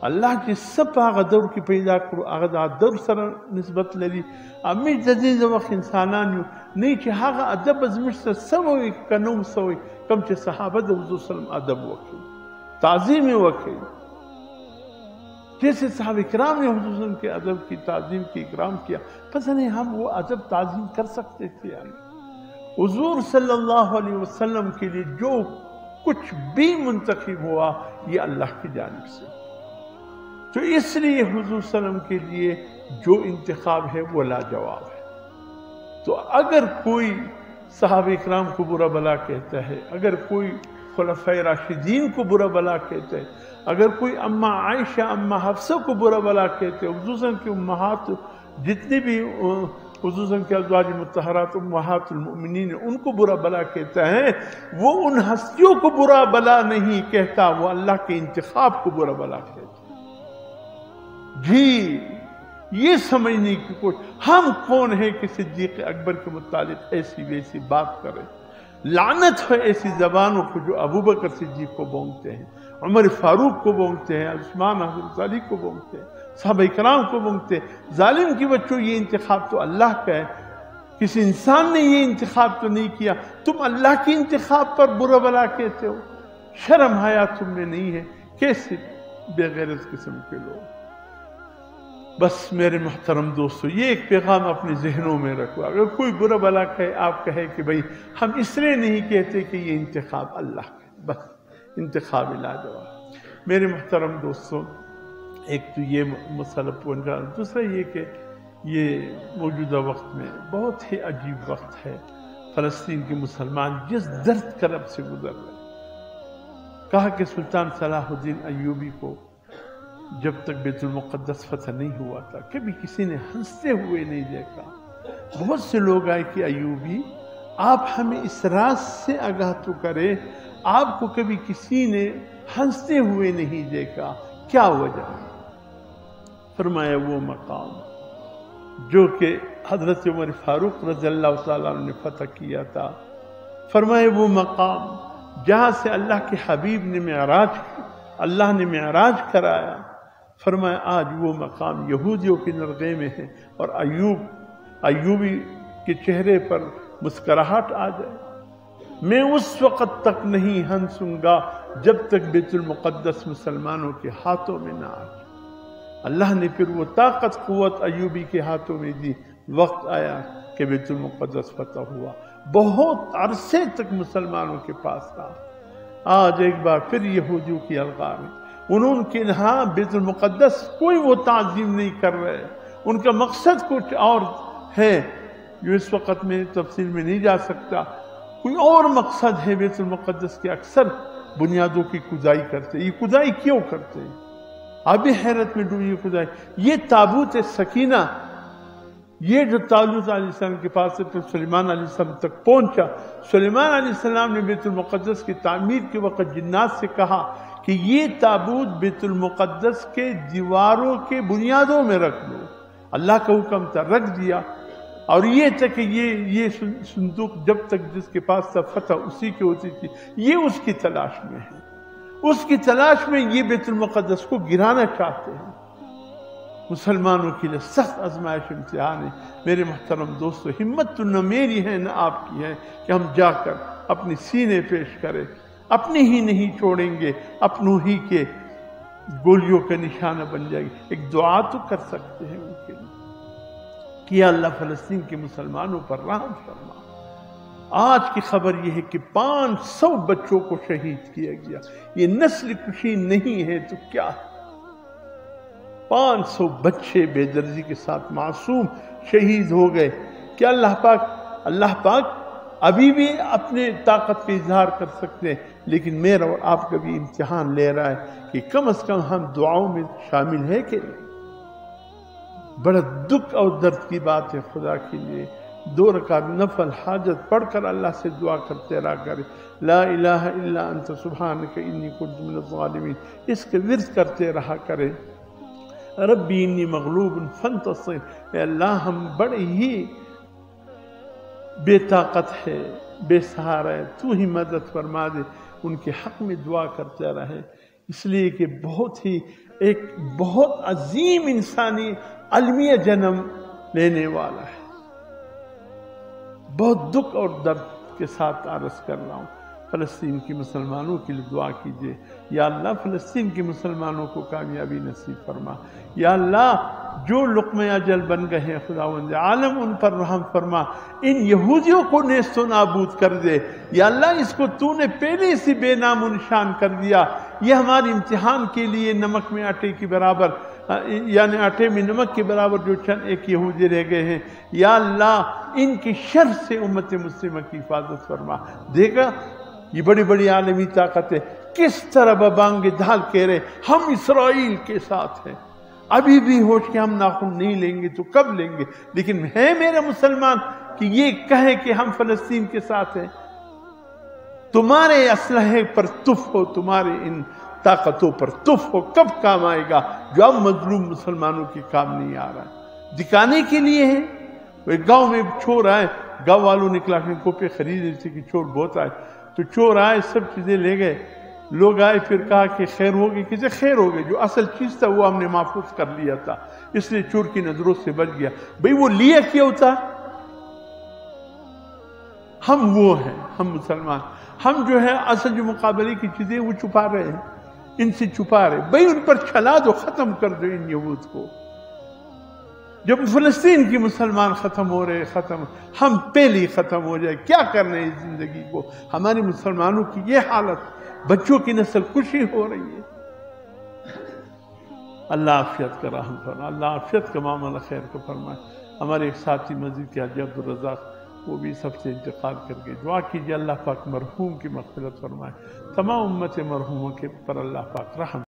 اللہ چې سب هغه دور کې پیدا کړو، هغه د دور سره نسبت لري. امي د دې وخت انسانان یو نه چې هغه ادب زموږ سره سوي کنوم سوي کوم چې صحابه د حضور صلی الله علیه وسلم ادب وکړي، تعظیم وکړي. جیسے صحابہ کرام نے حضور صلی اللہ علیہ وسلم کے ادب کی تعظیم کی، اکرام کیا، پتہ نہیں ہم وہ ادب تعظیم کر سکتے تھے. حضور صلی اللہ علیہ وسلم کے لیے جو کچھ بھی منتخب ہوا یہ اللہ کی جانب سے. تو اس لیے حضور صلی اللہ علیہ وسلم کے لیے جو انتخاب ہے وہ لاجواب ہے. تو اگر کوئی صحابہ اکرام کو برا بلا کہتا ہے، اگر کوئی خلفائے راشدین کو برا بلا کہتا ہے، اگر کوئی اماں عائشہ، اماں حفصہ کو برا بلا کہتے ہیں، حضور صلی اللہ علیہ وسلم کی امہات جتنے بھی حضور صلی اللہ علیہ وسلم کے ازواج مطہرات امہات المؤمنین ان کو برا بلا کہتا ہے، وہ ان ہستیوں کو برا بلا نہیں کہتا، وہ اللہ کے انتخاب کو برا بلا کہتا ہے. جی یہ سمجھنے کی کوشش، ہم کون ہیں کہ صدیق اکبر کے متعلق ایسی ویسی بات کریں؟ لعنت ہے ایسی زبانوں کو جو ابو بکر صدیق کو بونگتے ہیں، عمر فاروق کو بونگتے ہیں، عثمان حضرت علی کو بونگتے ہیں، صحابہ کرام کو بونگتے ہیں. ظالم کی بچوں یہ انتخاب تو اللہ کا ہے، کسی انسان نے یہ انتخاب تو نہیں کیا. تم اللہ کی انتخاب پر برا بلا کہتے ہو، شرم حیا تم میں نہیں ہے. کیسے بے غیرت قسم کے لوگ. بس میرے محترم دوستو یہ ایک پیغام اپنے ذہنوں میں رکھو. اگر کوئی برا بلا کہے، آپ کہے کہ بھئی ہم اس لیے نہیں کہتے کہ یہ انتخاب اللہ کا، بس انتخاب لاجواب. میرے محترم دوستو ایک تو یہ مسئلہ پہنچا، دوسرا یہ کہ یہ موجودہ وقت میں بہت ہی عجیب وقت ہے. فلسطین کے مسلمان جس درد کرب سے گزر رہے. کہا کہ سلطان صلاح الدین ایوبی کو جب تک بیت المقدس فتح نہیں ہوا تھا کبھی کسی نے ہنستے ہوئے نہیں دیکھا. بہت سے لوگ آئے کہ ایوبی آپ ہمیں اس راز سے آگاہ تو کرے، آپ کو کبھی کسی نے ہنستے ہوئے نہیں دیکھا، کیا وجہ؟ فرمایا وہ مقام جو کہ حضرت عمر فاروق رضی اللہ تعالیٰ عنہ نے فتح کیا تھا. فرمایا وہ مقام جہاں سے اللہ کے حبیب نے اللہ نے معراج کرایا. فرمایا آج وہ مقام یہودیوں کے نرغے میں ہے اور ایوبی کے چہرے پر مسکراہٹ آ جائے. میں اس وقت تک نہیں ہنسوں گا جب تک بیت المقدس مسلمانوں کے ہاتھوں میں نہ آ جائے. اللہ نے پھر وہ طاقت قوت ایوبی کے ہاتھوں میں دی. وقت آیا کہ بیت المقدس فتح ہوا. بہت عرصے تک مسلمانوں کے پاس رہا. آج ایک بار پھر یہودیوں کی الغام ہے، انہوں کے یہاں بیت المقدس کوئی وہ تعظیم نہیں کر رہے، ان کا مقصد کچھ اور ہے جو اس وقت میں تفصیل میں نہیں جا سکتا، کوئی اور مقصد ہے بیت المقدس کے۔ اکثر بنیادوں کی کھدائی کرتے، یہ کھدائی کیوں کرتے ہیں؟ آپ بھی حیرت میں ڈوبی کھدائی۔ یہ تابوت سکینہ، یہ جو طالوت علیہ السلام کے پاس سے پھر سلیمان علیہ السلام تک پہنچا، سلیمان علیہ السلام نے بیت المقدس کی تعمیر کے وقت جنات سے کہا کہ یہ تابوت بیت المقدس کے دیواروں کے بنیادوں میں رکھ لو۔ اللہ کا حکم تھا، رکھ دیا۔ اور یہ تھا کہ یہ صندوق جب تک جس کے پاس تھا فتح اسی کی ہوتی تھی، یہ اس کی تلاش میں ہے، اس کی تلاش میں یہ بیت المقدس کو گرانا چاہتے ہیں۔ مسلمانوں کے لیے سخت آزمائش امتحان ہے۔ میرے محترم دوستو، ہمت تو نہ میری ہے نہ آپ کی ہے کہ ہم جا کر اپنی سینے پیش کریں، اپنے ہی نہیں چھوڑیں گے، اپنوں ہی کے گولیوں کا نشانہ بن جائے گی۔ ایک دعا تو کر سکتے ہیں ان کے لیے کہ یا اللہ فلسطین کے مسلمانوں پر رحم فرما۔ آج کی خبر یہ ہے کہ 500 بچوں کو شہید کیا گیا۔ یہ نسل کشی نہیں ہے تو کیا ہے؟ 500 بچے بے دردی کے ساتھ معصوم شہید ہو گئے۔ کیا اللہ پاک ابھی بھی اپنے طاقت کا اظہار کر سکتے ہیں، لیکن میرا اور آپ کا بھی امتحان لے رہا ہے کہ کم از کم ہم دعاؤں میں شامل ہے کہ نہیں۔ بڑا دکھ اور درد کی بات ہے، خدا کے لیے 2 رکعت نفل حاجت پڑھ کر اللہ سے دعا کرتے رہا کرے، لا الہ الا انت سبحانک انی کنت من الظالمین، اس کے ورد کرتے رہا کرے۔ ربی انی مغلوب فانتصر، اے اللہ ہم بڑے ہی بے طاقت ہے، بے سہارا ہے، تو ہی مدد فرما دے۔ ان کے حق میں دعا کرتے رہے، اس لیے کہ ایک بہت عظیم انسانی المیہ جنم لینے والا ہے۔ بہت دکھ اور درد کے ساتھ عرض کر رہا ہوں، فلسطین کے مسلمانوں کے لیے دعا کیجئے۔ یا اللہ فلسطین کے مسلمانوں کو کامیابی نصیب فرما۔ یا اللہ جو لقمہ اجل بن گئے ہیں خداوند عالم ان پر رحم فرما، ان یہودیوں کو نیست و نابود کر دے۔ یا اللہ اس کو تو نے پہلے سے بے نام و نشان کر دیا، یہ ہمارے امتحان کے لیے نمک میں آٹے کی برابر، یعنی آٹے میں نمک کے برابر جو چند ایک یہودی رہ گئے ہیں۔ یا اللہ ان کی شر سے امت مسلمہ کی حفاظت فرما۔ دیکھا یہ بڑی بڑی عالمی طاقت ہے کس طرح ببانگ ڈھال کہہ رہے ہم اسرائیل کے ساتھ ہیں۔ ابھی بھی ہوش کے ہم ناخن نہیں لیں گے تو کب لیں گے؟ لیکن ہے میرے مسلمان کہ یہ کہے کہ ہم فلسطین کے ساتھ ہیں۔ تمہارے اسلحے پر تف ہو، تمہارے ان طاقتوں پر تف ہو، کب کام آئے گا جو اب مظلوم مسلمانوں کے کام نہیں آ رہا ہے؟ دکھانے کے لیے ہے۔ وہ گاؤں میں چور آئے، گاؤں والوں نے کلاشنکوف خرید لی تھی کہ چور بہت آئے، تو چور آئے سب چیزیں لے گئے۔ لوگ آئے پھر کہا کہ خیر ہوگی، کسی خیر ہو گئی، جو اصل چیز تھا وہ ہم نے محفوظ کر لیا تھا، اس لیے چور کی نظروں سے بچ گیا۔ بھئی وہ لیا کیا ہوتا؟ ہم وہ ہیں، ہم مسلمان، ہم جو ہے اصل جو مقابلے کی چیزیں وہ چھپا رہے ہیں، ان سے چھپا رہے۔ بھئی ان پر چھلا دو، ختم کر دو ان یہود کو۔ جب فلسطین کی مسلمان ختم ہو رہے، ہم پہلے ختم ہو جائے، کیا کرنا ہے اس زندگی کو؟ ہمارے مسلمانوں کی یہ حالت، بچوں کی نسل کشی ہو رہی ہے۔ اللہ عافیت کا رحم فرمائے، اللہ عافیت کا معاملہ خیر کو فرمائے۔ ہمارے ایک ساتھی مسجد کے حاجی عبدالرزاق، وہ بھی سب سے انتقال کر گئے، دعا کیجئے اللہ پاک مرحوم کی مغفرت فرمائے، تمام امت مرحوموں کے پر اللہ پاک رحم